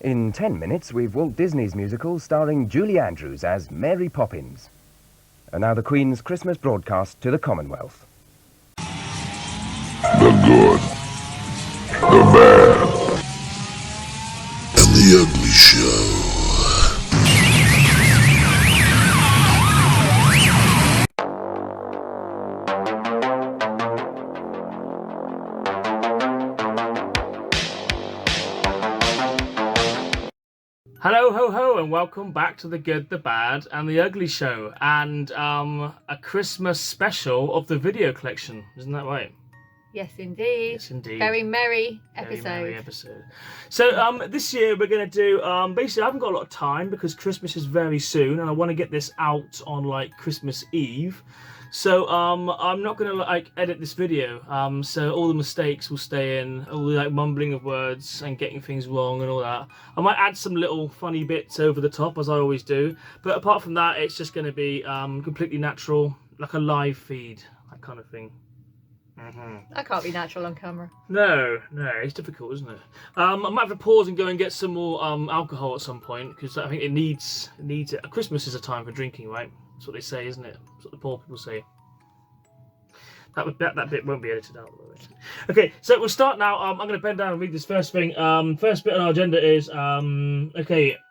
In 10 minutes, we've Walt Disney's musical starring Julie Andrews as Mary Poppins. And now the Queen's Christmas broadcast to the Commonwealth. The good, the bad, and the ugly show. Hello, ho, ho, and welcome back to The Good, the Bad, and the Ugly Show, and a Christmas special of the video collection. Isn't that right? Yes, indeed. Yes, indeed. Very merry episode. Very merry episode. So this year we're going to do, basically I haven't got a lot of time because Christmas is very soon, and I want to get this out on like Christmas Eve. So I'm not going to edit this video, so all the mistakes will stay in, all the mumbling of words and getting things wrong and all that. I might add some little funny bits over the top, as I always do, but apart from that, it's just going to be completely natural, like a live feed, that kind of thing. That can't be natural on camera. No, it's difficult, isn't it? I might have to pause and go and get some more alcohol at some point, because I think it needs it. Christmas is a time for drinking, right? That's what they say, isn't it? That's what the poor people say. That bit won't be edited out. Okay, so we'll start now. I'm going to bend down and read this first thing. First bit on our agenda is,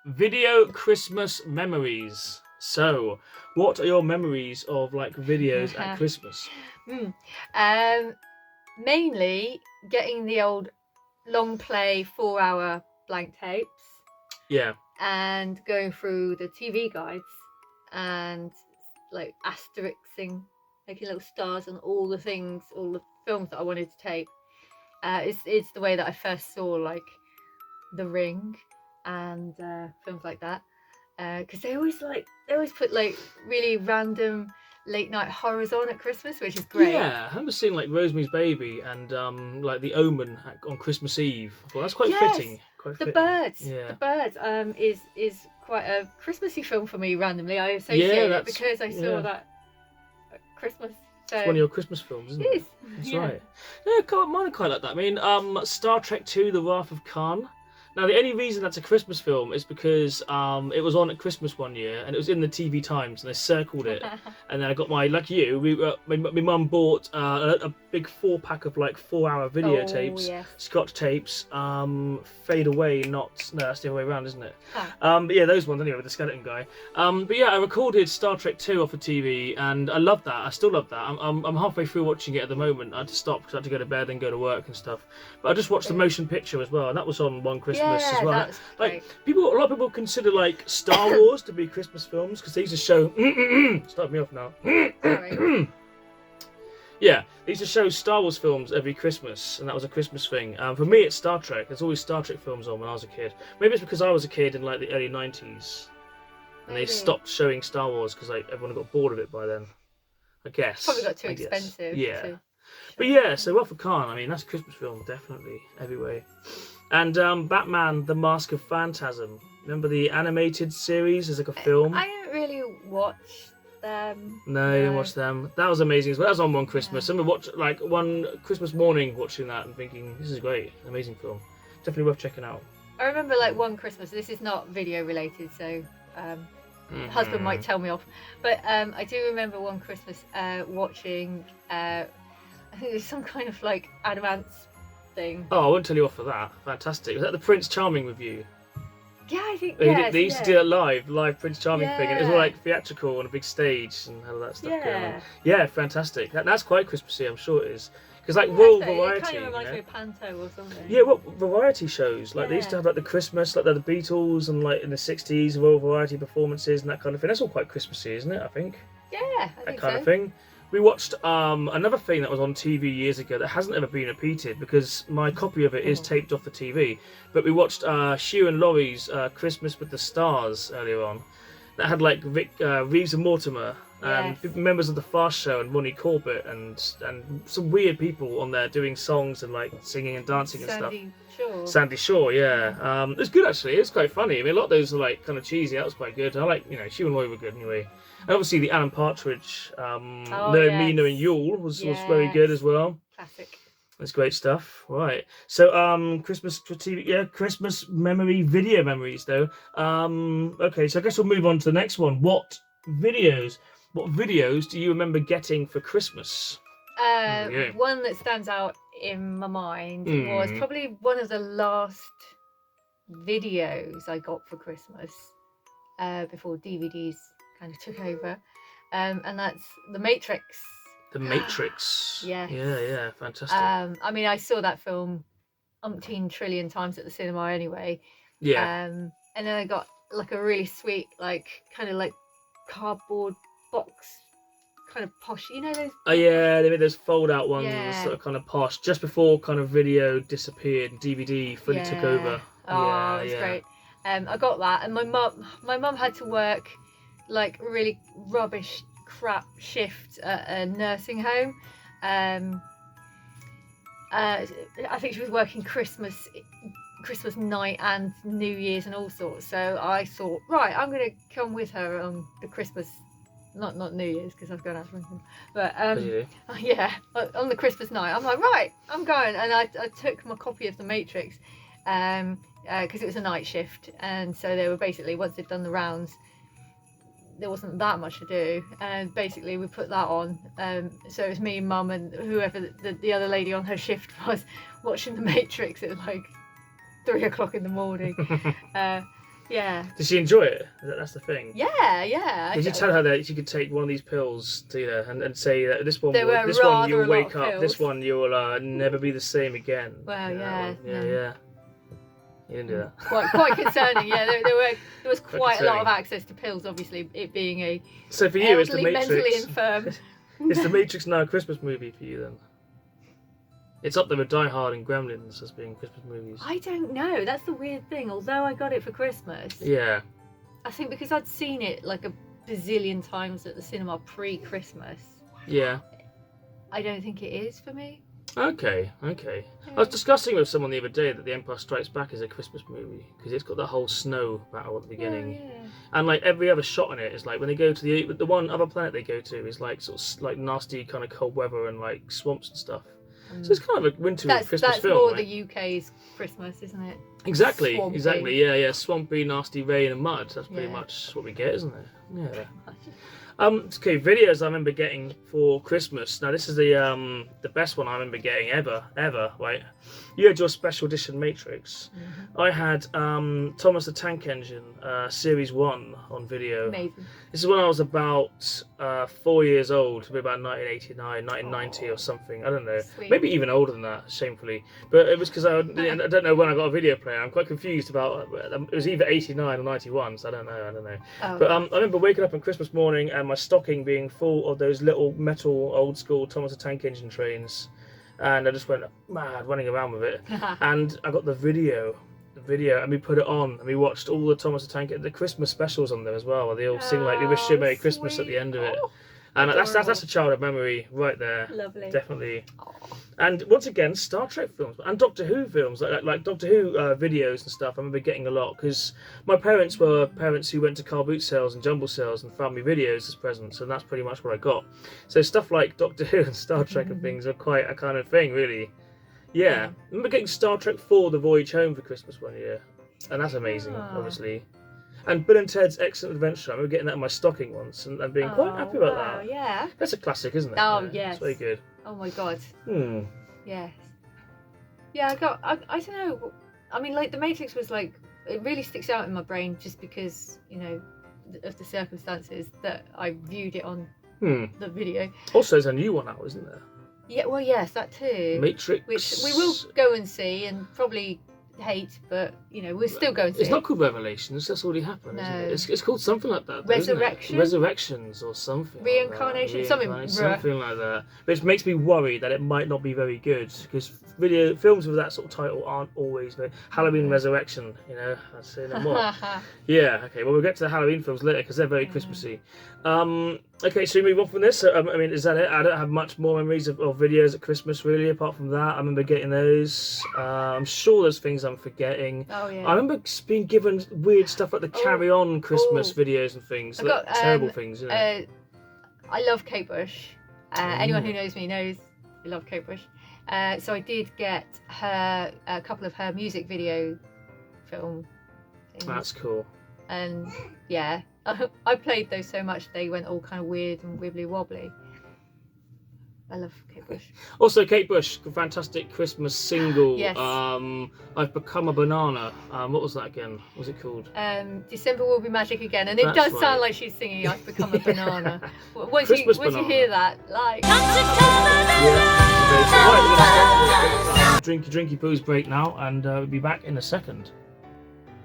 video Christmas memories. So, what are your memories of videos at Christmas? Mainly getting the old long play 4-hour blank tapes. Yeah. And going through the TV guides and asterixing, making little stars on all the things, all the films that I wanted to tape. It's the way that I first saw The Ring and films like that. Because they always put really random late night horrors on at Christmas, which is great. Yeah, I remember seeing Rosemary's Baby and The Omen on Christmas Eve. Well, that's quite fitting. The Birds. Yeah. The Birds is quite a Christmassy film for me. Randomly, I associate it because I saw that at Christmas. So it's one of your Christmas films, isn't it? It is. That's right. Yeah, mine are quite like that. I mean, Star Trek II: The Wrath of Khan. Now, the only reason that's a Christmas film is because it was on at Christmas one year, and it was in the TV Times, and they circled it. And then I got like you, my mum bought a big 4-pack of 4-hour videotapes, Scotch tapes, Fade Away, no, that's the other way around, isn't it? But yeah, those ones anyway, with the skeleton guy. But yeah, I recorded Star Trek 2 off of TV, and I love that. I still love that. I'm halfway through watching it at the moment. I had to stop because I had to go to bed and go to work and stuff. But I just watched the motion picture as well, and that was on one Christmas as well. A lot of people consider Star Wars to be Christmas films because they used to show start me off now. Sorry. Yeah, they used to show Star Wars films every Christmas, and that was a Christmas thing. For me, it's Star Trek. There's always Star Trek films on when I was a kid. Maybe it's because I was a kid in the early 90s, and they stopped showing Star Wars because everyone got bored of it by then. I guess. Probably got too expensive. Yeah. But yeah, so Wrath of Khan, I mean, that's a Christmas film, definitely, every way. And Batman, The Mask of Phantasm. Remember the animated series as a film? I didn't really watch them. No, you didn't watch them. That was amazing as well. That was on one Christmas. I remember one Christmas morning watching that and thinking, this is great, amazing film. Definitely worth checking out. I remember one Christmas, this is not video related, so husband might tell me off. But I do remember one Christmas watching, I think it was some kind of Adamant's thing. Oh, I won't tell you off for that. Fantastic. Was that the Prince Charming review? Yeah, I think they used to do a live Prince Charming thing, and it was all theatrical on a big stage and all that stuff going on. Yeah, fantastic. That's quite Christmassy, I'm sure it is. Because Royal Variety, it kind of reminds me of Panto or something. Yeah, variety shows they used to have the Christmas, the Beatles, and in the 60s, Royal Variety performances and that kind of thing. That's all quite Christmassy, isn't it? I think. Yeah, I think that kind of thing. We watched another thing that was on TV years ago that hasn't ever been repeated because my copy of it is taped off the TV. But we watched Hugh and Laurie's Christmas with the Stars earlier on. That had Reeves and Mortimer and members of the Fast Show and Ronnie Corbett and some weird people on there doing songs and singing and dancing and stuff. Sandy Shaw, yeah. It was good actually. It was quite funny. I mean, a lot of those are kind of cheesy. That was quite good. I Hugh and Laurie were good anyway. And obviously the Alan Partridge, Mina and Yule was very good as well. Classic. That's great stuff. Right. So, Christmas TV, yeah, Christmas video memories though. Okay, so I guess we'll move on to the next one. What videos do you remember getting for Christmas? Yeah. One that stands out in my mind was probably one of the last videos I got for Christmas before DVDs kind of took over, and that's The Matrix. The Matrix. Yes. Yeah, fantastic. I mean, I saw that film umpteen trillion times at the cinema anyway. Yeah. And then I got like a really sweet, like kind of like cardboard box, kind of posh. You know those? Oh yeah, they made those fold-out ones, Yeah. sort of kind of posh, just before kind of video disappeared, DVD fully took over. Oh, it was great. I got that, and my mum had to work like really rubbish, crap shift at a nursing home. I think she was working Christmas night and New Year's and all sorts. So I thought, right, I'm going to come with her on the Christmas, not New Year's because I've gone out drinking, but yeah, on the Christmas night. I'm like, right, I'm going, and I took my copy of The Matrix because it was a night shift, and so they were basically, once they'd done the rounds, there wasn't that much to do, and basically we put that on. So it was me, mum, and whoever the other lady on her shift was watching The Matrix at like 3 o'clock in the morning. Yeah. Did she enjoy it? That's the thing. Yeah. Did you tell her that she could take one of these pills, and say that this one you'll wake up, pills. this one you'll never be the same again? Well, yeah. You didn't do that. Quite concerning. Yeah, there was quite a lot of access to pills. Obviously, it being a so for you, it's The Matrix. Mentally infirm. Is The Matrix now a Christmas movie for you then? It's up there with Die Hard and Gremlins as being Christmas movies. I don't know. That's the weird thing. Although I got it for Christmas. Yeah. I think because I'd seen it like a bazillion times at the cinema pre-Christmas. Yeah. I don't think it is for me. Okay. I was discussing with someone the other day that The Empire Strikes Back is a Christmas movie because it's got that whole snow battle at the beginning, and like every other shot in it is like when they go to the one other planet they go to is like sort of like nasty kind of cold weather and like swamps and stuff. So it's kind of a wintry Christmas that's film. That's more right? the UK's Christmas, isn't it? Exactly. Swampy. Exactly. Yeah. Swampy, nasty rain and mud. That's pretty much what we get, isn't it? Yeah. Okay, videos I remember getting for Christmas. Now this is the best one I remember getting ever. Right, you had your special edition Matrix. I had Thomas the Tank Engine Series 1 on video. Amazing. This is when I was about 4 years old, maybe about 1989, 1990 or something. I don't know. Sweet. Maybe even older than that, shamefully. But it was because I don't know when I got a video player. I'm quite confused about. It was either 89 or 91, so I don't know. Oh, But I remember waking up on Christmas morning and my stocking being full of those little metal old school Thomas the Tank Engine trains, and I just went mad running around with it. And I got the video, and we put it on, and we watched all the Thomas the Tank, the Christmas specials on there as well. Where they all sing like "We Wish You a Merry Christmas" at the end of it. And that's a childhood memory right there. Lovely. Definitely. And once again, Star Trek films and Doctor Who films, like Doctor Who videos and stuff. I remember getting a lot because my parents were parents who went to car boot sales and jumble sales and found me videos as presents, and that's pretty much what I got. So stuff like Doctor Who and Star Trek and things are quite a kind of thing, really. Yeah. I remember getting Star Trek 4: The Voyage Home for Christmas one year, and that's amazing, obviously. And Bill and Ted's Excellent Adventure. I remember getting that in my stocking once and being quite happy about that. Yeah. That's a classic, isn't it? Oh, yeah. yes. It's very good. Oh my god. Yes. Yeah, I don't know. I mean, like, The Matrix was like, it really sticks out in my brain just because, you know, of the circumstances that I viewed it on the video. Also, there's a new one out, isn't there? Yeah, well, yes, that too. Matrix. Which we will go and see and probably hate, but, you know, we'll still go and see. It's not called Revelations, that's already happened, isn't it? It's called something like that. Resurrection? Resurrections or something. Reincarnation? Like Something like that. Which makes me worry that it might not be very good, because films with that sort of title aren't always very... Halloween Resurrection, you know, I'd say no more. Yeah, okay, well, we'll get to the Halloween films later, because they're very Christmassy. Okay, so we move on from this. So, I mean, is that it? I don't have much more memories of videos at Christmas, really, apart from that. I remember getting those. I'm sure there's things I'm forgetting. Oh, yeah. I remember being given weird stuff like the Carry On Christmas videos and things. Like, terrible things, you know. I love Kate Bush. Anyone who knows me knows I love Kate Bush. So I did get her a couple of her music video film things. That's cool. And yeah, I played those so much they went all kind of weird and wibbly wobbly. I love Kate Bush. Also, Kate Bush, fantastic Christmas single. Yes. I've Become a Banana. What was that again? What was it called? December Will Be Magic Again, and it That's does right. sound like she's singing I've Become a Banana. Once Christmas you banana. hear that, like... Right, drinky poos break now, and we'll be back in a second.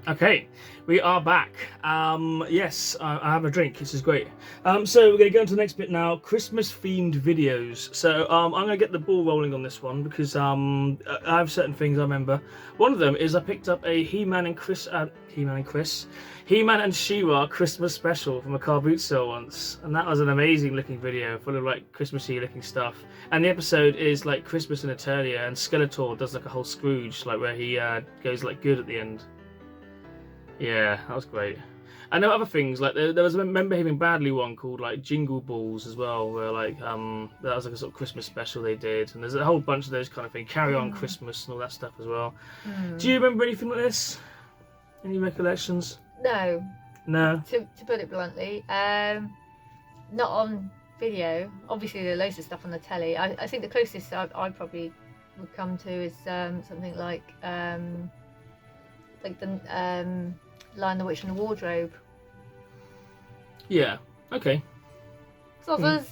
Okay, we are back. Yes, I have a drink. This is great. So we're going to go into the next bit now. Christmas-themed videos. So I'm going to get the ball rolling on this one because I have certain things I remember. One of them is I picked up a He-Man and She-Ra Christmas special from a car boot sale once, and that was an amazing-looking video full of like Christmassy-looking stuff. And the episode is like Christmas in Eternia, and Skeletor does like a whole Scrooge, like where he goes like good at the end. Yeah, that was great. I know other things, like there was a Men Behaving Badly one called like Jingle Balls as well, where like that was like a sort of Christmas special they did, and there's a whole bunch of those kind of things. Carry On Christmas and all that stuff as well. Do you remember anything like this? Any recollections? No. No. To put it bluntly, not on video. Obviously, there are loads of stuff on the telly. I think the closest I probably would come to is something like the Lion, the Witch, and the Wardrobe. Yeah. Okay. Others.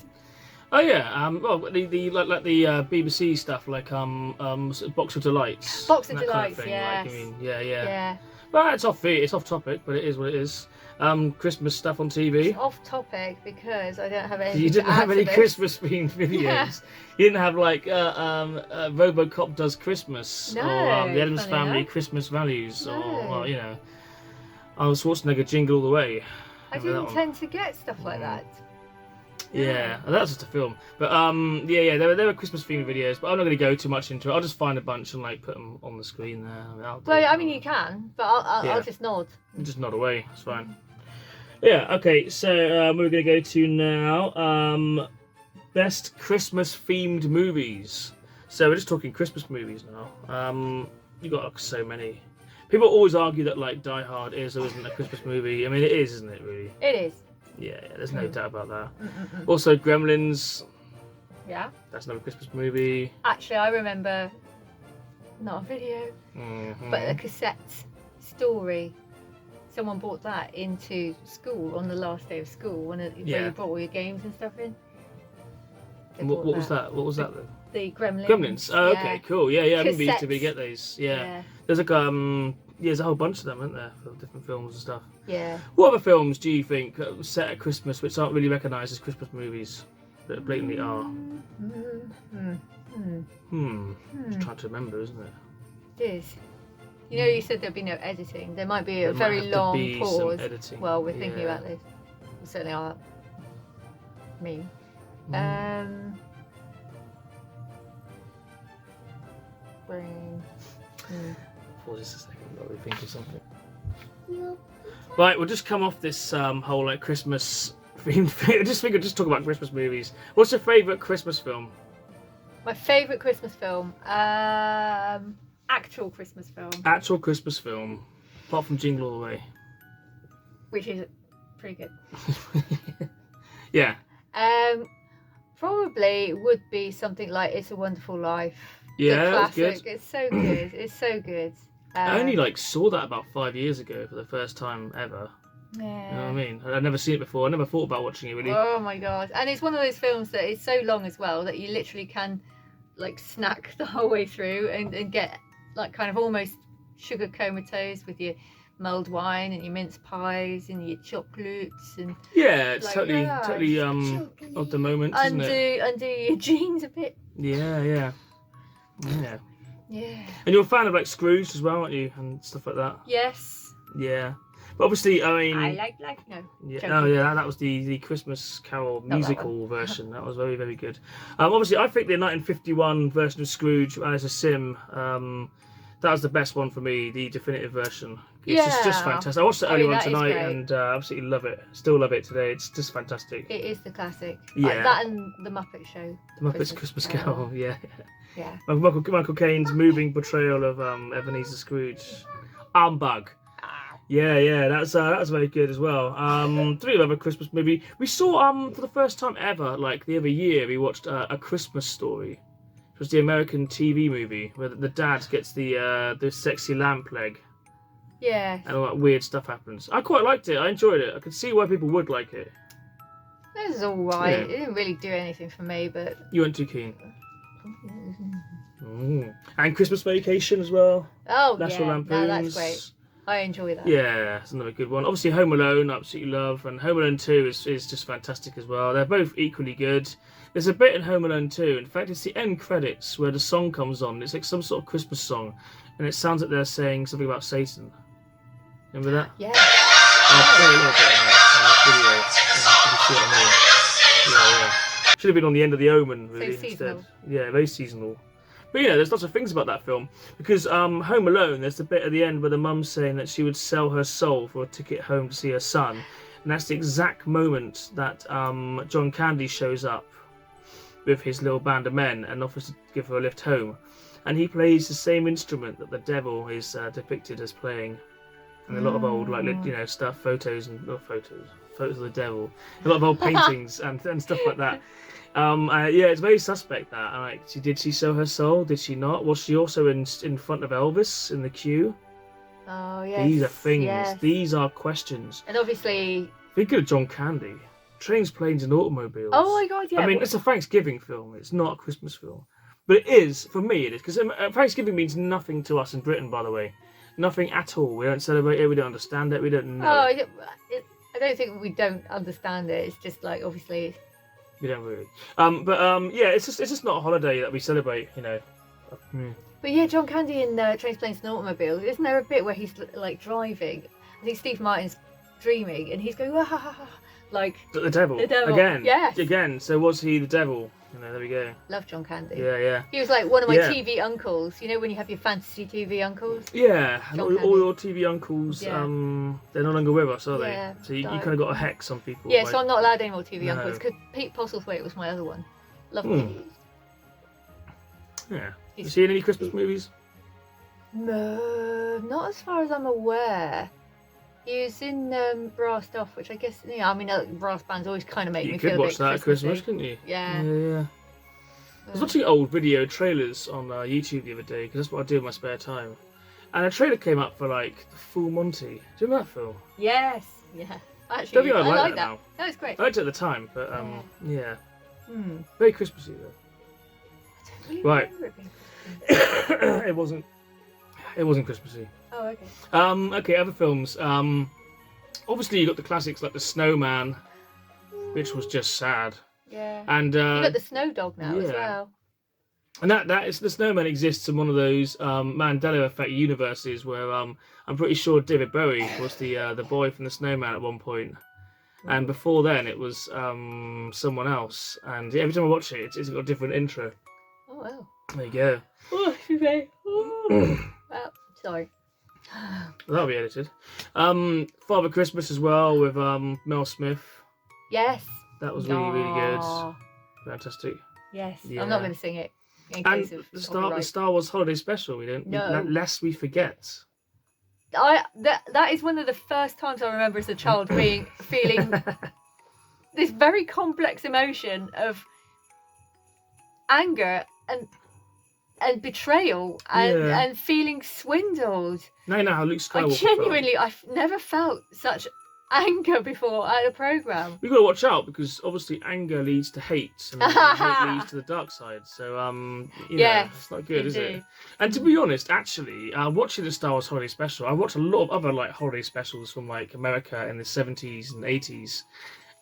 Oh yeah. Well, the BBC stuff, like sort of Box of Delights. Box of that kind Delights. thing, Yes. Like, I mean, yeah. Yeah. Well, it's off topic, but it is what it is. Christmas stuff on TV. It's off topic because I don't have any. You didn't have any Christmas themed videos. Yeah. You didn't have like RoboCop Does Christmas, No, or the Addams funny Family enough. Christmas Values, No. or you know, Arnold Schwarzenegger Jingle All the Way. I Remember that didn't one? tend to get stuff like that. Yeah, that's just a film. But yeah, there were Christmas themed videos, but I'm not going to go too much into it. I'll just find a bunch and like put them on the screen there. Well, I mean, you can, but Yeah. I'll just nod. Just nod away. It's fine. Yeah. Okay. So we're going to go to now best Christmas themed movies. So we're just talking Christmas movies now. You got so many. People always argue that like Die Hard is or isn't a Christmas movie. I mean, it is, isn't it? Really? It is. Yeah. There's no doubt about that. Also, Gremlins. Yeah. That's another Christmas movie. Actually, I remember not a video, but a cassette story. Someone brought that into school on the last day of school where Yeah. you brought all your games and stuff in. They What brought was that? What was that then? The Gremlins. Gremlins. Oh, yeah. okay, cool. Yeah, I didn't used to be Cassettes. get those. Yeah. Yeah. There's like there's a whole bunch of them, isn't there, for different films and stuff. Yeah. What other films do you think set at Christmas which aren't really recognised as Christmas movies that blatantly are? Just trying to remember, isn't it? It is. You know, you said there'd be no editing. There might be a There might very have to long be some pause. editing, Well, we're thinking yeah. about this. We certainly are. Me. Brain. Pause just a second. I'll be thinking something. Right, we'll just come off this whole like Christmas themed thing. I just think I'll just talk about Christmas movies. What's your favourite Christmas film? My favourite Christmas film. Actual Christmas film. Actual Christmas film, apart from Jingle All the Way. Which is pretty good. Yeah. Probably would be something like It's a Wonderful Life. Yeah, The that's classic. good. It's so good. It's so good. I only like saw that about 5 years ago for the first time ever. Yeah. You know what I mean? I'd never seen it before. I never thought about watching it really. Oh my god! And it's one of those films that is so long as well that you literally can like snack the whole way through and get like kind of almost sugar comatose with your mulled wine and your mince pies and your chocolates and Yeah, it's like, totally yeah, of the moment, isn't it? undo your jeans a bit. Yeah. Yeah. And you're a fan of like Scrooge as well, aren't you? And stuff like that. Yes. Yeah. But obviously, I mean, I like no. yeah, joking. oh yeah, that was the Christmas Carol that musical version. That was very, very good. Obviously, I think the 1951 version of Scrooge as a sim, that was the best one for me, the definitive version. It's just Yeah. fantastic. I watched the I early mean, one that is tonight great. and absolutely love it. Still love it today. It's just fantastic. It is the classic. Yeah. Like that and the Muppet Show. The Muppets Christmas Carol, yeah. Yeah. Michael Caine's moving portrayal of Ebenezer Scrooge. Armbug. Yeah, that's very good as well. Three other Christmas movie. We saw for the first time ever, like the other year, we watched A Christmas Story. It was the American TV movie where the dad gets the sexy lamp leg. Yeah. And all that weird stuff happens. I quite liked it. I enjoyed it. I could see why people would like it. It was alright. Yeah. It didn't really do anything for me, but... You weren't too keen. And Christmas Vacation as well. Oh, National yeah. Lampoons. No, that's great. I enjoy that. Yeah, it's another good one. Obviously, Home Alone, I absolutely love. And Home Alone 2 is just fantastic as well. They're both equally good. There's a bit in Home Alone 2. In fact, it's the end credits where the song comes on. It's like some sort of Christmas song. And it sounds like they're saying something about Satan. Remember that? Yeah. I'll play a little bit of that on the video. You can see what I mean. Yeah. Should have been on the end of the Omen, really, seasonal. instead. Yeah, very seasonal. But yeah, there's lots of things about that film. Because Home Alone, there's the bit at the end where the mum's saying that she would sell her soul for a ticket home to see her son. And that's the exact moment that John Candy shows up with his little band of men and offers to give her a lift home. And he plays the same instrument that the devil is depicted as playing. And a lot of old, stuff, photos of the devil. A lot of old paintings and stuff like that. Yeah, it's very suspect that. Like, did she sell her soul? Did she not? Was she also in front of Elvis in the queue? Oh, yes. These are things. Yes. These are questions. And obviously... Think of John Candy. Trains, Planes and Automobiles. Oh my god, yeah. I mean, it's a Thanksgiving film. It's not a Christmas film. But it is, for me it is. Because Thanksgiving means nothing to us in Britain, by the way. Nothing at all. We don't celebrate it. We don't understand it. We don't know. Oh, I don't think we don't understand it. It's just like, obviously... We don't really. Yeah, it's just not a holiday that we celebrate, you know. But yeah, John Candy in Trains, Planes and Automobiles, isn't there a bit where he's like driving? I think Steve Martin's dreaming and he's going, "Wah-ha-ha-ha," like... The devil. The devil. Again. Yes. Again. So was he the devil? You know, there we go. Love John Candy. Yeah. He was like one of my Yeah. TV uncles. You know when you have your fantasy TV uncles? Yeah, and John all your TV uncles, Yeah. They're no longer with us, are Yeah, they? So you died. kind of got a hex on people. Yeah, like- so I'm not allowed any more TV No. uncles because Pete Postlethwaite was my other one. Love Hmm. Pete. Yeah. You He's- seen any Christmas movies? No, not as far as I'm aware. He was in Brass Off, which I guess, yeah, I mean, brass bands always kind of make You me could feel a watch bit that at Christmas, Christmassy. couldn't you? Yeah. Yeah. I was watching old video trailers on YouTube the other day because that's what I do in my spare time. And a trailer came up for like the Full Monty. Do you remember that film? Yes. Yeah. Don't Actually, think I I like like that that. now. That was great. I liked it at the time, but yeah. Hmm. Very Christmassy though. I don't really Right. remember it being Christmassy. It wasn't Christmassy. Oh, okay. Okay, other films. Obviously you got the classics like The Snowman, which was just sad. Yeah. And You got the Snow Dog now as yeah. well. And that is The Snowman exists in one of those Mandela Effect universes where I'm pretty sure David Bowie was the boy from The Snowman at one point. And before then it was someone else. And every time I watch it, it's got a different intro. Oh, wow. There you go. Oh, okay. Well, sorry. That'll be edited. Father Christmas as well with Mel Smith. Yes. That was really, really good. Aw. Fantastic. Yes. Yeah. I'm not going to sing it in And case of the copyright. Star Wars Holiday Special, No. lest we forget. That is one of the first times I remember as a child feeling this very complex emotion of anger and betrayal and feeling swindled. Now you know how Luke Skywalker I've never felt such anger before at a programme. We've got to watch out because obviously anger leads to hate and hate leads to the dark side. So, Yes, it's not good, is it? indeed. And to be honest, actually, watching the Star Wars Holiday Special, I watched a lot of other like holiday specials from like America in the 70s and 80s,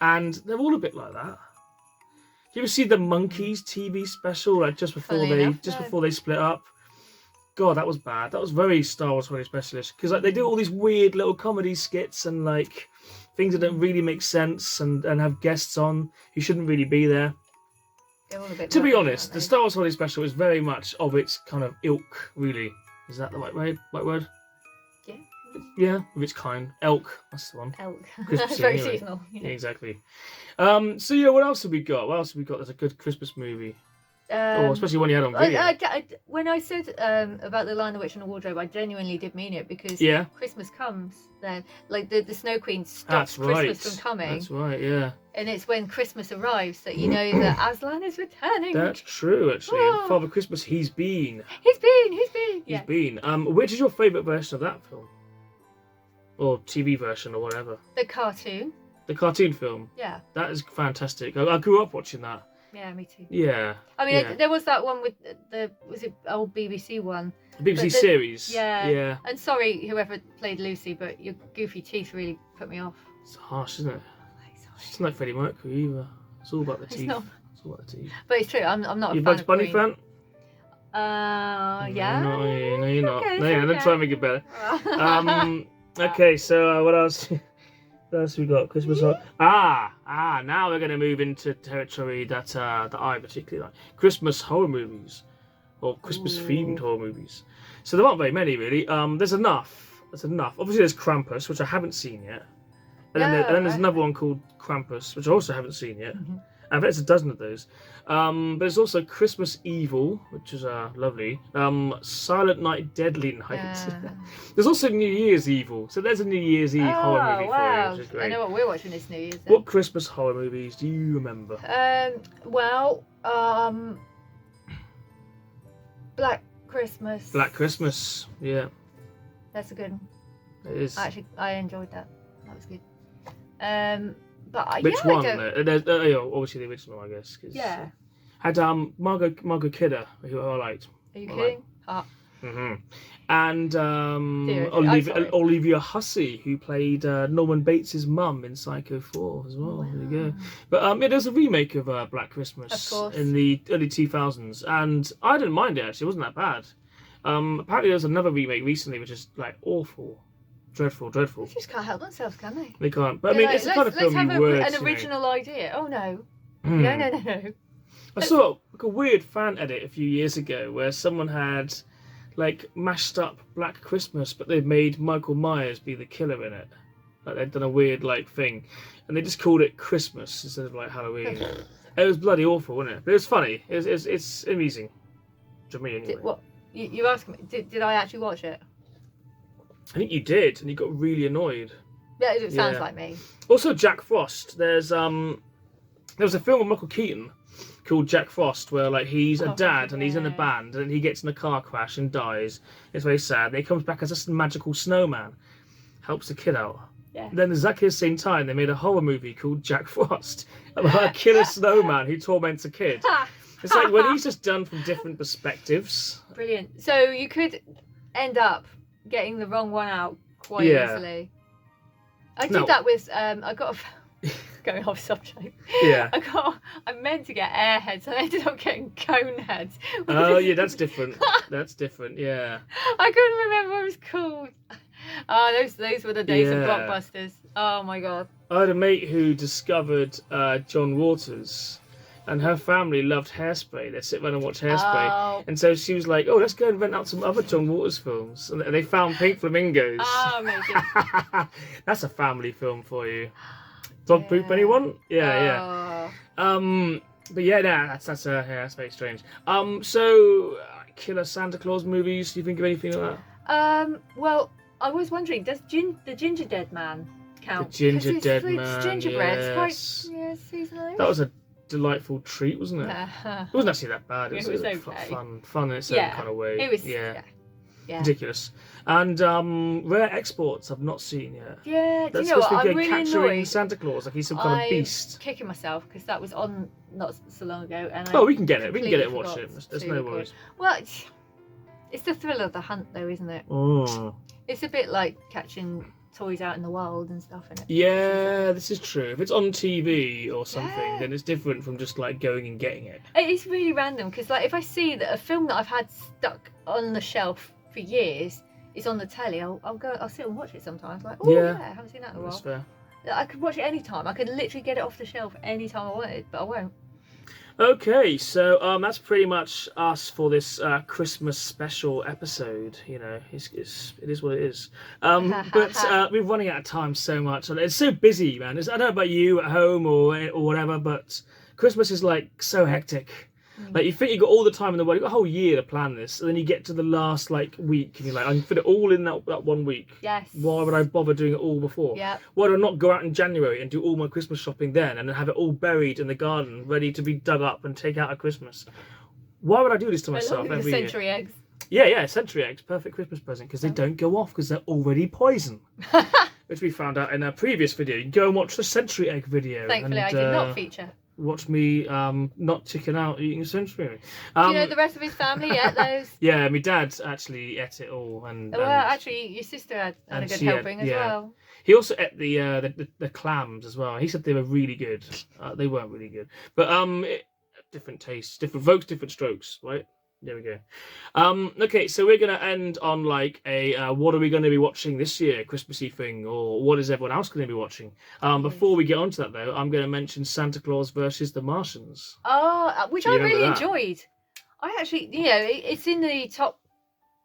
and they're all a bit like that. You ever see the Monkeys TV special, like just before Funnily enough, no. before they split up? God, that was bad. That was very Star Wars Holiday Specialist because like they do all these weird little comedy skits and like things that don't really make sense and have guests on who shouldn't really be there. They're all a bit To be much, honest, aren't the they? Star Wars Holiday Special is very much of its kind of ilk, really. Is that the right word? Yeah. Yeah, of its kind. Elk, that's the one. Elk. Christmassy That's very anyway. seasonal. You Yeah, know. exactly. So yeah, what else have we got? What else have we got? There's a good Christmas movie. especially when you had on video. When I said about the Lion, the Witch and the Wardrobe, I genuinely did mean it because Yeah. Christmas comes then. Like the Snow Queen stops That's right. Christmas from coming. That's right, yeah. And it's when Christmas arrives that you know that Aslan is returning. That's true, actually. Oh. Father Christmas, he's been. He's been. He's been. Which is your favourite version of that film? Or TV version or whatever? The cartoon. The cartoon film. Yeah. That is fantastic. I grew up watching that. Yeah, me too. Yeah. I mean, yeah. there was that one with was it old BBC one? The BBC series. Yeah. Yeah. And sorry, whoever played Lucy, but your goofy teeth really put me off. It's harsh, isn't it? Sorry. It's not like Freddie Mercury either. It's all about the teeth. not. It's all about the teeth. But it's true. I'm not. You a fan Bugs of Bunny Queen. fan? Yeah. No, you're not. Okay, No, yeah, don't try and make it better. Okay, so what else? What else we got? Christmas. Now we're going to move into territory that I particularly like. Christmas horror movies, or Christmas themed horror movies. So there aren't very many really. There's enough. Obviously, there's Krampus, which I haven't seen yet, and then there's another one called Krampus, which I also haven't seen yet. Mm-hmm. I bet it's a dozen of those. But there's also Christmas Evil, which is lovely. Silent Night, Deadly Night. Yeah. There's also New Year's Evil. So there's a New Year's Eve horror movie for you, which is great. I know what we're watching this New Year's. Then. What Christmas horror movies do you remember? Black Christmas. Black Christmas, yeah. That's a good one. It is. Actually, I enjoyed that. That was good. Which yeah, one? I don't... There's, obviously the original, I guess. 'Cause, Yeah. Had Margot Kidder, who I liked. Are you kidding? Mm-hmm. And Dear, Olivia Hussey, who played Norman Bates' mum in Psycho 4 as well. Wow. There you go. But there's a remake of Black Christmas in the early 2000s, and I didn't mind it actually. It wasn't that bad. Apparently there's another remake recently which is like awful. Dreadful. They just can't help themselves, can they? They can't. But I mean, it's the kind of film you would. Let's have an original idea. Oh no. Mm. No. I saw like a weird fan edit a few years ago where someone had like mashed up Black Christmas, but they'd made Michael Myers be the killer in it. Like they'd done a weird like thing, and they just called it Christmas instead of like Halloween. It was bloody awful, wasn't it? But it was funny. It's amusing. To me, anyway. What you asked me? Did I actually watch it? I think you did, and you got really annoyed. Yeah, it sounds like me. Also, Jack Frost. There was a film with Michael Keaton called Jack Frost, where like he's a dad and he's in a band and he gets in a car crash and dies. It's very sad. And he comes back as a magical snowman, helps the kid out. Yeah. Then exactly the same time, they made a horror movie called Jack Frost about a killer snowman who torments a kid. It's like when he's just done from different perspectives. Brilliant. So you could end up getting the wrong one out quite easily. I did that with I got going off subject. Yeah. I meant to get airheads and I ended up getting cone heads. Oh yeah, that's different. That's different, yeah. I couldn't remember what it was called. Oh, those were the days of blockbusters. Oh my god. I had a mate who discovered John Waters, and her family loved Hairspray. They'd sit around and watch Hairspray. Oh. And so she was like, oh, let's go and rent out some other John Waters films. And they found Pink Flamingos. Oh, amazing. That's a family film for you. Dog poop, anyone? Yeah. But yeah, that's very strange. So, killer Santa Claus movies, do you think of anything like that? Well, I was wondering, does the Ginger Dead Man count? The Ginger Dead Man, it's gingerbread. yes. It's quite seasonal. That was a delightful treat, wasn't it? It wasn't actually that bad. It was okay. fun in its own kind of way. It was, ridiculous. And rare exports I've not seen yet. Yeah, That's do you know what? supposed to I'm be really capturing annoyed. Santa Claus like he's some kind of beast. I'm kicking myself because that was on not so long ago. And we can get it. We can get it and watch it. There's no worries. Well, it's the thrill of the hunt, though, isn't it? Oh. It's a bit like catching toys out in the wild and stuff, isn't it? Yeah, this is true. If it's on TV or something, then it's different from just like going and getting it. It's really random because, like, if I see that a film that I've had stuck on the shelf for years is on the telly, I'll sit and watch it sometimes. Like, I haven't seen that in a while. That's fair. I could watch it anytime. I could literally get it off the shelf anytime I wanted, but I won't. Okay, so that's pretty much us for this Christmas special episode. You know, it is what it is. But we're running out of time so much. It's so busy, man. I don't know about you at home or whatever, but Christmas is like so hectic. Like, you think you got all the time in the world, you got a whole year to plan this, and then you get to the last like week, and you're like, I can fit it all in that 1 week. Yes. Why would I bother doing it all before? Yeah. Why do I not go out in January and do all my Christmas shopping then, and then have it all buried in the garden, ready to be dug up and take out at Christmas? Why would I do this to myself the every century year? eggs. Yeah, century eggs, perfect Christmas present, because they don't go off because they're already poison. Which we found out in a previous video. You can go and watch the century egg video. Thankfully, and, I did not feature. Watch me not chicken out eating a century egg. Do you know the rest of his family ate those? Yeah, my dad actually ate it all. And actually, your sister had a good helping as well. He also ate the clams as well. He said they were really good. They weren't really good, but different tastes, different folks, different strokes, right? There we go. Okay, so we're gonna end on like a what are we going to be watching this year, Christmassy thing, or what is everyone else going to be watching? Before we get onto that though, I'm going to mention Santa Claus versus the Martians. Oh, which I really enjoyed. I actually, it's in the top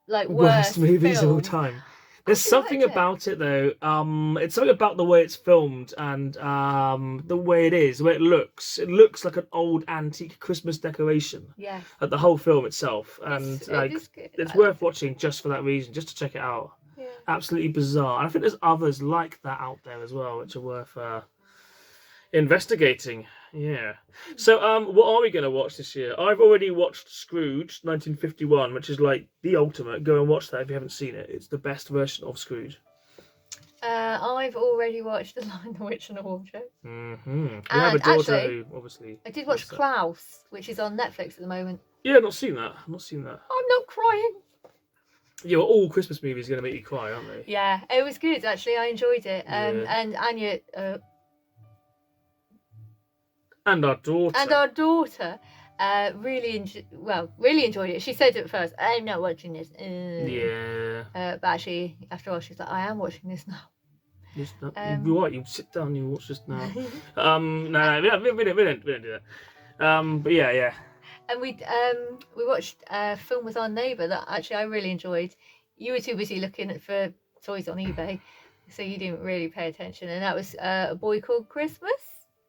like worst movies of all films. time. There's something about it though. It's something about the way it's filmed and the way it is, the way it looks. It looks like an old antique Christmas decoration. Yeah. At the whole film itself, and it's worth watching just for that reason, just to check it out. Yeah. Absolutely bizarre. And I think there's others like that out there as well, which are worth investigating. Yeah. So what are we going to watch this year? I've already watched Scrooge 1951, which is like the ultimate. Go and watch that if you haven't seen it. It's the best version of Scrooge. I've already watched The Lion, the Witch and the Wardrobe. Mm-hmm. You have a daughter actually, who obviously... I did watch Klaus, which is on Netflix at the moment. Yeah, not seen that. I'm not crying. Yeah, well, all Christmas movies are going to make you cry, aren't they? Yeah, it was good actually. I enjoyed it. And Anya... and our daughter. Really enjoyed it. She said at first, I'm not watching this. Yeah. But actually, after all, she's like, I am watching this now. Yes, you're right, you sit down and you watch this now. No, we don't do that. But yeah. And we watched a film with our neighbour that actually I really enjoyed. You were too busy looking for toys on eBay, so you didn't really pay attention. And that was A Boy Called Christmas.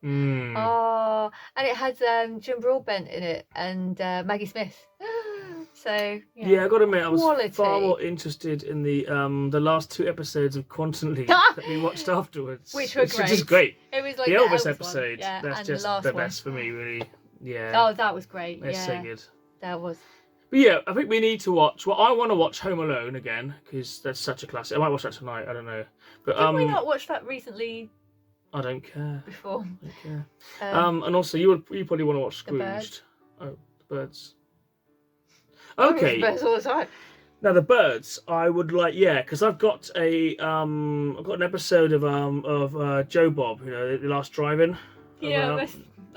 Oh, and it had Jim Broadbent in it and Maggie Smith. So yeah, I got to admit, I was far more interested in the last 2 episodes of Quantum Leap that we watched afterwards, which were great. Which is great. It was like the Elvis episode. Yeah, that's and just the best for me, really. Yeah. Oh, that was great. It's so good. That was. But yeah, I think we need to watch. Well, I want to watch Home Alone again because that's such a classic. I might watch that tonight. I don't know. But did we not watch that recently? I don't care. Before. I don't care. And also, you probably want to watch Scrooged. The Birds. Okay. The Birds all the time. Now the Birds, I would like, because I've got an episode of Joe Bob, the last drive-in. Yeah, I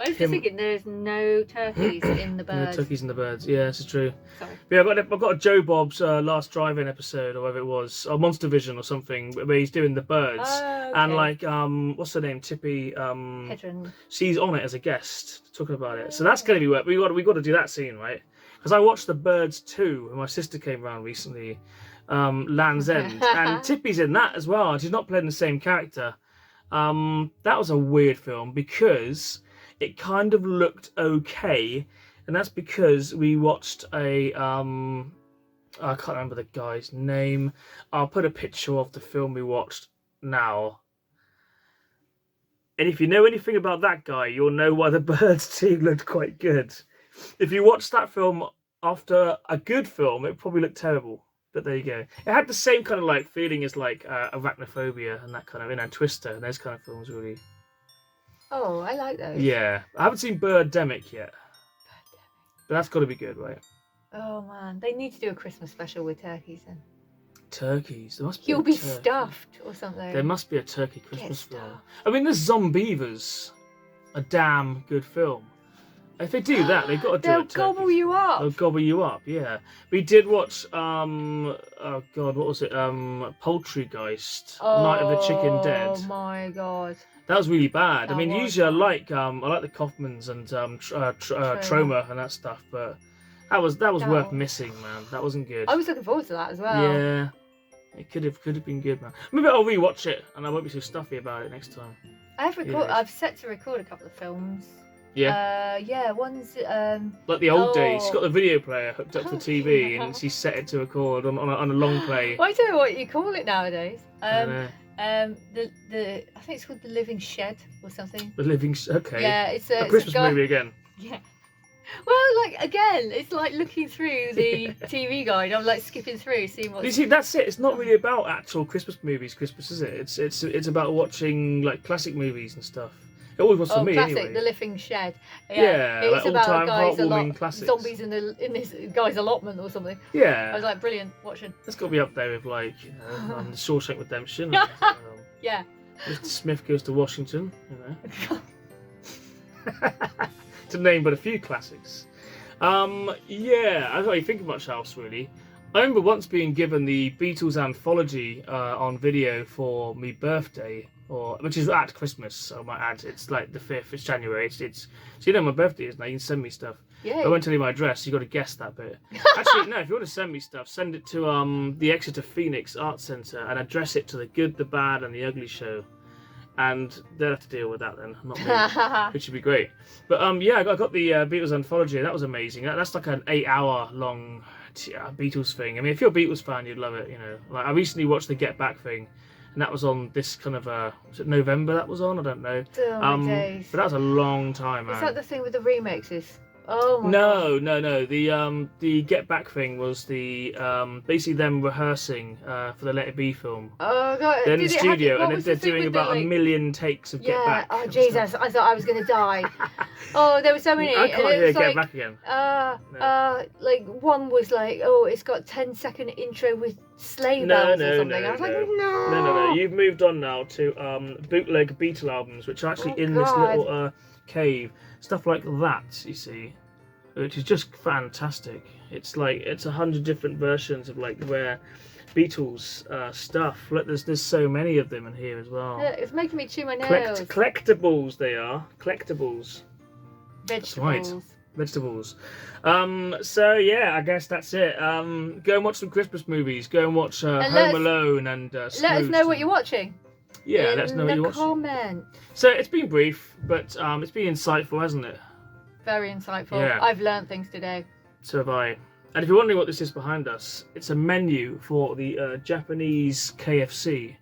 was just thinking there's no turkeys in the Birds. No turkeys in the Birds. Yeah, this is true. Sorry. But yeah, I've got a Joe Bob's last drive-in episode, or whatever it was, or Monster Vision or something, where he's doing the Birds, and like what's her name, Tippy? Hedren. She's on it as a guest talking about it. So that's going to be work. We got to do that scene, right? Because I watched the Birds 2 when my sister came around recently, Land's End, and Tippy's in that as well. She's not playing the same character. That was a weird film because it kind of looked okay, and that's because we watched I can't remember the guy's name. I'll put a picture of the film we watched now. And if you know anything about that guy, you'll know why the Birds team looked quite good. If you watch that film after a good film, it probably looked terrible. But there you go. It had the same kind of like feeling as like Arachnophobia and that kind of, Twister and those kind of films really. Oh, I like those. Yeah, I haven't seen Birdemic yet. But that's got to be good, right? Oh man, they need to do a Christmas special with turkeys then. Turkeys? There must be. He'll be stuffed or something. There must be a turkey Christmas film. I mean, there's Zombievers, a damn good film. If they do that, they've got to do it. They'll gobble you up. They'll gobble you up, yeah. We did watch, oh God, what was it? Poultrygeist, Night of the Chicken Dead. Oh my God. That was really bad. Usually I like the Kaufmans and Troma and that stuff, but that was worth missing, man. That wasn't good. I was looking forward to that as well. Yeah, it could have been good, man. Maybe I'll rewatch it and I won't be so stuffy about it next time. I've set to record a couple of films Yeah. Yeah, one's Like the old days. She's oh. got the video player hooked up to the TV Yeah. and she set it to record on a long play. Well, I don't know what you call it nowadays. I don't know. I think it's called The Living Shed or something. The Living... Okay. Yeah, it's a it's Christmas guy... movie again. Yeah. Well, like, again, it's like looking through the TV guide. I'm like skipping through, seeing what. You see, that's it. It's not really about actual Christmas movies. Christmas, is it? It's about watching like classic movies and stuff. It always was for me classic, anyway. The Living Shed. Yeah, it's like about all-time guys heartwarming classics. zombies in this guy's allotment or something. I Yeah, was like, brilliant, watching. that's got to be up there with like the Shawshank Redemption. Yeah. Mr. Smith Goes to Washington. To name but a few classics. Yeah, I don't really think of much else really. I remember once being given the Beatles anthology on video for my birthday, which is at Christmas. I might add, it's like the 5th. It's January. So you know my birthday is now. You can send me stuff. Yeah. I won't tell you my address. You got to guess that bit. Actually, no. If you want to send me stuff, send it to the Exeter Phoenix Arts Centre and address it to the Good, the Bad, and the Ugly Show. And they'll have to deal with that then, not me, which would be great. But yeah, I got the Beatles anthology. That was amazing. That's like an 8-hour long Beatles thing. I mean, if you're a Beatles fan, you'd love it. You know, like I recently watched the Get Back thing, and that was on this kind of was it November? That was on. I don't know. Oh, my days. But that was a long time, man. Is that the thing with the remixes? Oh my God. No. The Get Back thing was the basically them rehearsing for the Let It Be film. Oh God! They're in the studio what and was they're the thing doing with the, about like... a million takes of Get Back. Oh Jesus! I thought I was gonna die. Oh, there were so many. I can't and it hear was Get like, Back again. like one was like, oh, it's got 10-second intro with sleigh bells or something. I was like, no. No. You've moved on now to bootleg Beatle albums, which are actually in this little cave. Stuff like that, you see, which is just fantastic. It's like 100 different versions of like rare Beatles stuff. Look, there's so many of them in here as well. Yeah, it's making me chew my nails. Collectibles, they are collectibles. Vegetables. That's right. Vegetables. So yeah, I guess that's it. Go and watch some Christmas movies. Go and watch Home Alone and let us know what you're watching. Yeah, let us know what you're watching. Comment. So it's been brief, but it's been insightful, hasn't it? Very insightful. Yeah. I've learned things today. So have I. And if you're wondering what this is behind us, it's a menu for the Japanese KFC,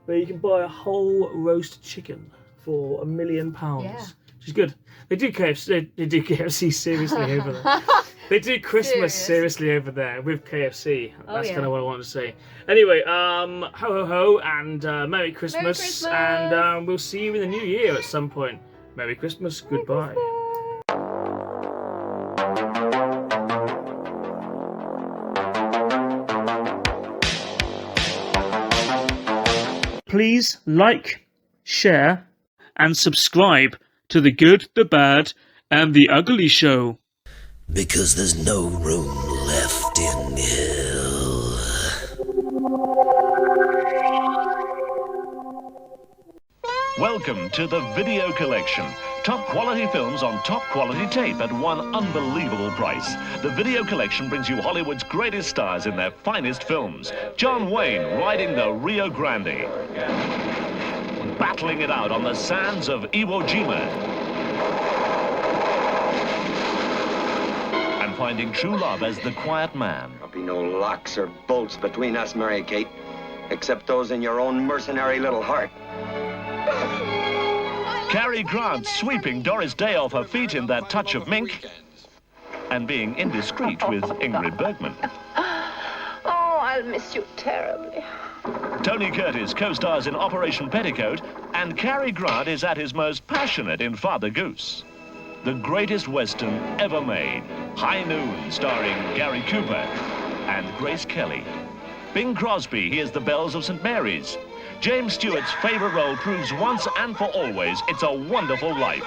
where you can buy a whole roast chicken for £1 million. Yeah. Which is good. They do KFC seriously over there. They do Christmas seriously over there with KFC. That's kind of what I wanted to say. Anyway, ho ho ho and Merry Christmas. And we'll see you in the new year at some point. Merry Christmas. Goodbye. Please like, share, and subscribe to The Good, the Bad, and the Ugly Show. Because there's no room left in hell. Welcome to the Video Collection. Top quality films on top quality tape at one unbelievable price. The Video Collection brings you Hollywood's greatest stars in their finest films. John Wayne riding the Rio Grande. Battling it out on the sands of Iwo Jima. And finding true love as the quiet man. There'll be no locks or bolts between us, Mary Kate, except those in your own mercenary little heart. Cary Grant sweeping Doris Day off her feet in That Touch of Mink. And being indiscreet with Ingrid Bergman. Oh, I'll miss you terribly. Tony Curtis co-stars in Operation Petticoat, and Cary Grant is at his most passionate in Father Goose. The greatest Western ever made. High Noon, starring Gary Cooper and Grace Kelly. Bing Crosby, he is the Bells of St. Mary's. James Stewart's favorite role proves once and for always it's a wonderful life.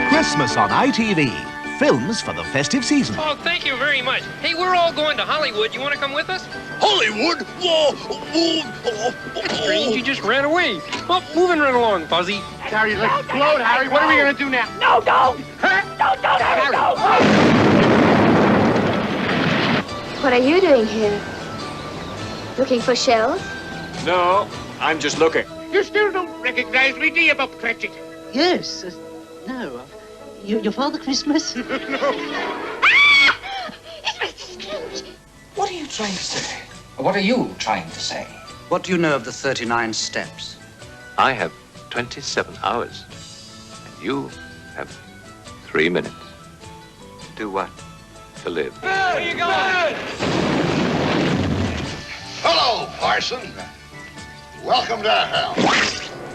Christmas on ITV. Films for the festive season. Oh, thank you very much. Hey, we're all going to Hollywood. You want to come with us? Hollywood? Whoa! That's strange. You just ran away. Well, moving right along, Fuzzy. Harry, let's float, Harry. What are we going to do now? No, don't! Huh? Don't, Harry, no! What are you doing here? Looking for shells? No, I'm just looking. You still don't recognize me, do you, Bob Cratchit? Yes. No. Your Father Christmas? No. It's Mr. Scrooge. What are you trying to say? What are you trying to say? What do you know of the 39 steps? I have 27 hours. And you have 3 minutes. Do what? To live. Where you going? Hello, Parson. Welcome to hell.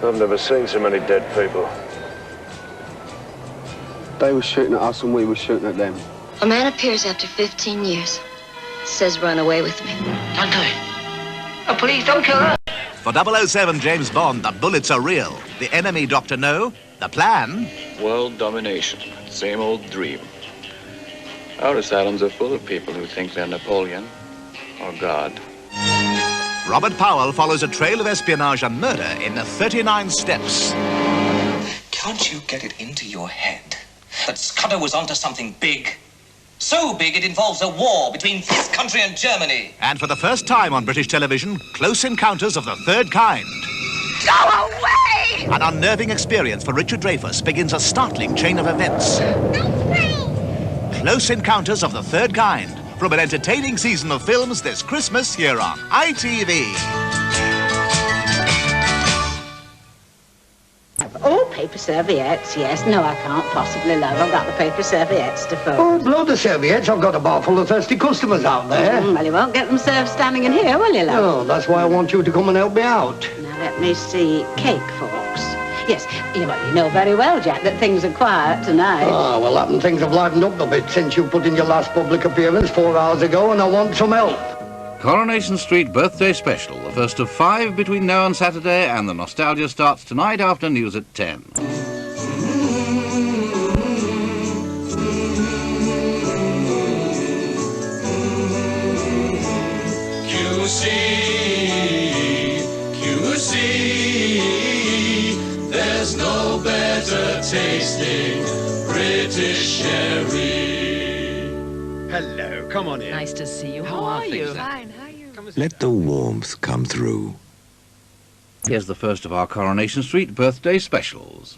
I've never seen so many dead people. They were shooting at us and we were shooting at them. A man appears after 15 years. Says run away with me. Don't do it. Oh, please, don't kill her. For 007 James Bond, the bullets are real. The enemy, Dr. No. The plan? World domination. Same old dream. Our asylums are full of people who think they're Napoleon or God. Robert Powell follows a trail of espionage and murder in the 39 steps. Can't you get it into your head that Scudder was onto something big? So big it involves a war between this country and Germany. And for the first time on British television, Close Encounters of the Third Kind. Go away! An unnerving experience for Richard Dreyfuss begins a startling chain of events. Close Encounters of the Third Kind. From an entertaining season of films this Christmas here on ITV. All paper serviettes, yes. No, I can't possibly, love. I've got the paper serviettes to fold. Oh, blow the serviettes. I've got a bar full of thirsty customers out there. Well, you won't get them served standing in here, will you, love? No, that's why I want you to come and help me out. Now, let me see. Cake forks. Yes, you know very well, Jack, that things are quiet tonight. Ah, well, that and things have livened up a bit since you put in your last public appearance 4 hours ago, and I want some help. Coronation Street Birthday Special, the first of 5 between now and Saturday, and the nostalgia starts tonight after news at 10. QC, there's no better tasting British sherry. Hello, come on in. Nice to see you. How are you? Fine, how are you? Let the warmth come through. Here's the first of our Coronation Street Birthday Specials.